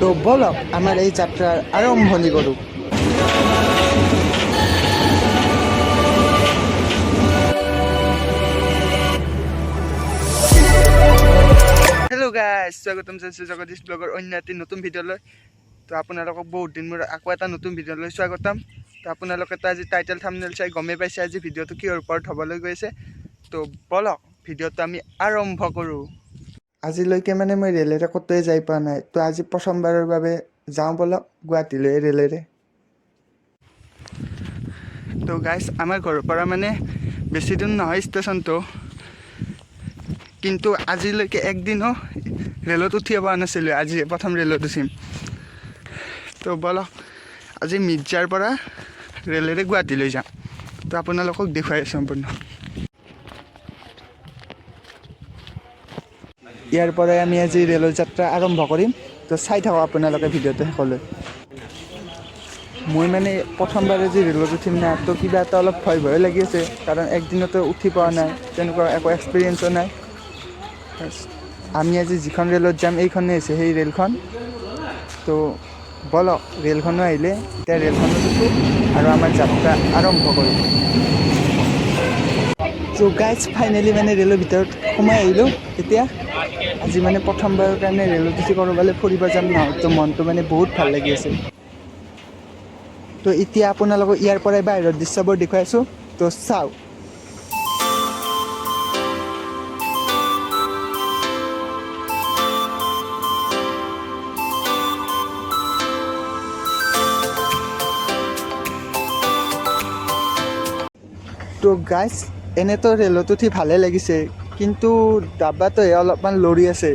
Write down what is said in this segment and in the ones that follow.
তো বলক আমাৰ এই যাত্ৰাৰ আৰম্ভণি কৰুক। হেল্ল' গাইজ, স্বাগতম জনাইছোঁ জগদীশ ব্লগৰ অন্য এটি নতুন ভিডিঅ'লৈ। তো আপোনালোকক বহুত দিন মূৰত আকৌ এটা নতুন ভিডিঅ'লৈ স্বাগতম। তো আপোনালোকে তো আজি টাইটেল থাম্বনেইল চাই গমেই পাইছে আজি ভিডিঅ'টো কিহৰ ওপৰত হ'বলৈ গৈছে। তো বলক ভিডিঅ'টো আমি আৰম্ভ কৰোঁ। আজিলৈকে মানে মই ৰেলেৰে ক'তোৱে যাই পোৱা নাই। তো আজি প্ৰথমবাৰৰ বাবে যাওঁ বলক গুৱাহাটীলৈ ৰেলেৰে। তো গাইজ, আমাৰ ঘৰৰ পৰা মানে বেছি দূৰ নহয় ষ্টেচনটো, কিন্তু আজিলৈকে একদিনো ৰেলত উঠিব পৰা নাছিলোঁ। আজি প্ৰথম ৰেলত উঠিম। তো বলক আজি মিৰ্জাৰ পৰা ৰেলেৰে গুৱাহাটীলৈ যাম। তো আপোনালোকক দেখুৱাই আছোঁ সম্পূৰ্ণ। ইয়াৰ পৰাই আমি আজি ৰেলৰ যাত্ৰা আৰম্ভ কৰিম। তো চাই থাকক আপোনালোকে ভিডিঅ'টো শেষলৈ। মই মানে প্ৰথমবাৰ আজি ৰেলত উঠিম না, তো কিবা এটা অলপ ভয় ভয় লাগি আছে, কাৰণ একদিনতো উঠি পোৱা নাই, তেনেকুৱা একো এক্সপিৰিয়েঞ্চো নাই। আমি আজি যিখন ৰেলত যাম এইখনে হৈছে সেই ৰেলখন। তো বলক ৰেলখনো আহিলে এতিয়া ৰেলখনত উঠোঁ আৰু আমাৰ যাত্ৰা আৰম্ভ কৰিম। তো গাইজ ফাইনেলি মানে ৰেলৰ ভিতৰত সোমাই আহিলোঁ। এতিয়া আজি মানে প্ৰথমবাৰৰ কাৰণে ৰেলত উঠি ক'ৰবালৈ ফুৰিব যাম নহয়, তো মনটো মানে বহুত ভাল লাগি আছে। তো এতিয়া আপোনালোকক ইয়াৰ পৰাই বাহিৰৰ দৃশ্যবোৰ দেখুৱাইছোঁ, তো চাওক। তো গাইজ, এনেতো ৰেলত উঠি ভালে লাগিছে, কিন্তু ডাব্বাটোহে অলপমান লৰি আছে।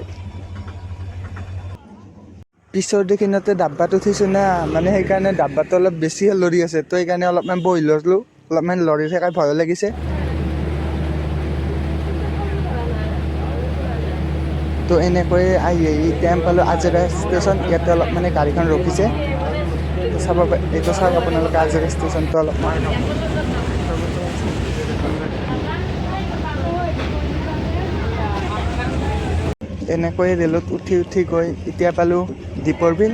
পিছৰ দিখিনতে ডাব্বাত উঠিছোঁ না, মানে সেইকাৰণে ডাব্বাটো অলপ বেছিহে লৰি আছে। তো সেইকাৰণে অলপমান বহি ল'লোঁ, অলপমান লৰি থকাই ভয় লাগিছে। তো এনেকৈয়ে আহি এতিয়া পালোঁ আজৰা ষ্টেচন। ইয়াতে অলপ মানে গাড়ীখন ৰখিছে, চাব এইটো চাওক আপোনালোকে আজৰা ষ্টেচনটো অলপমান। এনেকৈ ৰেলত উঠি উঠি গৈ এতিয়া পালোঁ দীপৰ বিল।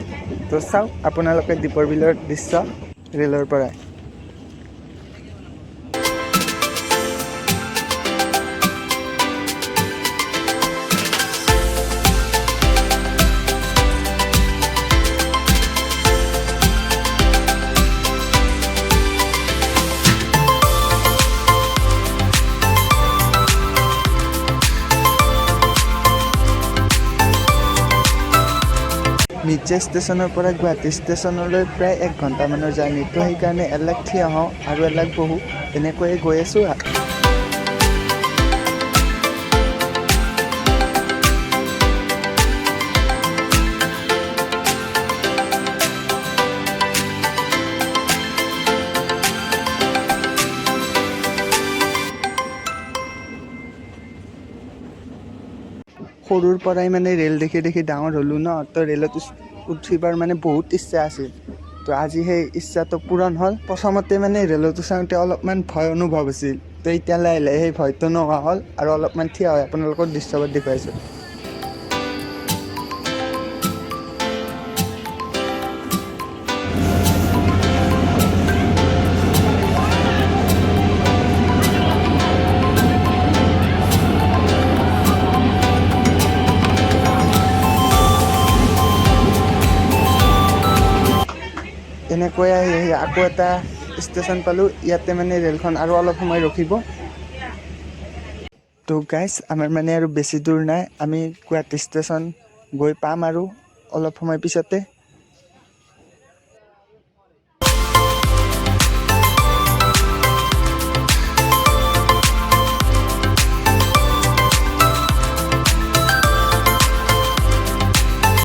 তো চাওক আপোনালোকে দীপৰ বিলৰ দৃশ্য ৰেলৰ পৰাই। মিৰ্জা ষ্টেচনৰ পৰা গুৱাহাটী ষ্টেচনলৈ প্ৰায় 1 ঘণ্টামানৰ জাৰ্ণি। তো সেইকাৰণে এলাক থিয় হওঁ আৰু এলাক বহোঁ, এনেকৈয়ে গৈ আছোঁ। সৰুৰ পৰাই মানে ৰেল দেখি দেখি ডাঙৰ হ'লোঁ ন, তো ৰেলত উঠিবৰ মানে বহুত ইচ্ছা আছিল। তো আজি সেই ইচ্ছাটো পূৰণ হ'ল। প্ৰথমতে মানে ৰেলত উঠাওঁতে অলপমান ভয় অনুভৱ হৈছিল, তো এতিয়া লাহে লাহে সেই ভয়টো নোহোৱা হ'ল আৰু অলপমান থিয় হৈ আপোনালোকৰ দৃশ্যবোৰ দেখুৱাইছোঁ। এনেকৈ আহি আকৌ এটা ষ্টেচন পালোঁ। ইয়াতে মানে ৰেলখন আৰু অলপ সময় ৰখিব। তো গাইজ, আমাৰ মানে আৰু বেছি দূৰ নাই, আমি গুৱাহাটী ষ্টেচন গৈ পাম আৰু অলপ সময় পিছতে।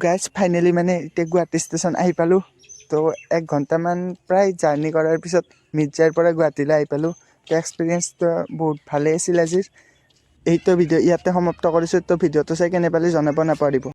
গাইজ ফাইনেলি মানে এতিয়া গুৱাহাটী ষ্টেচন আহি পালোঁ। তো 1 ঘণ্টামান প্ৰায় জাৰ্ণি কৰাৰ পিছত মিৰ্জাৰ পৰা গুৱাহাটীলৈ আহি পালোঁ। তো এক্সপিৰিয়েঞ্চটো বহুত ভালেই আছিল আজিৰ। এইটো ভিডিঅ' ইয়াতে সমাপ্ত কৰিছোঁ। তো ভিডিঅ'টো চাই কেনে পালে জনাব নাপাহৰিব।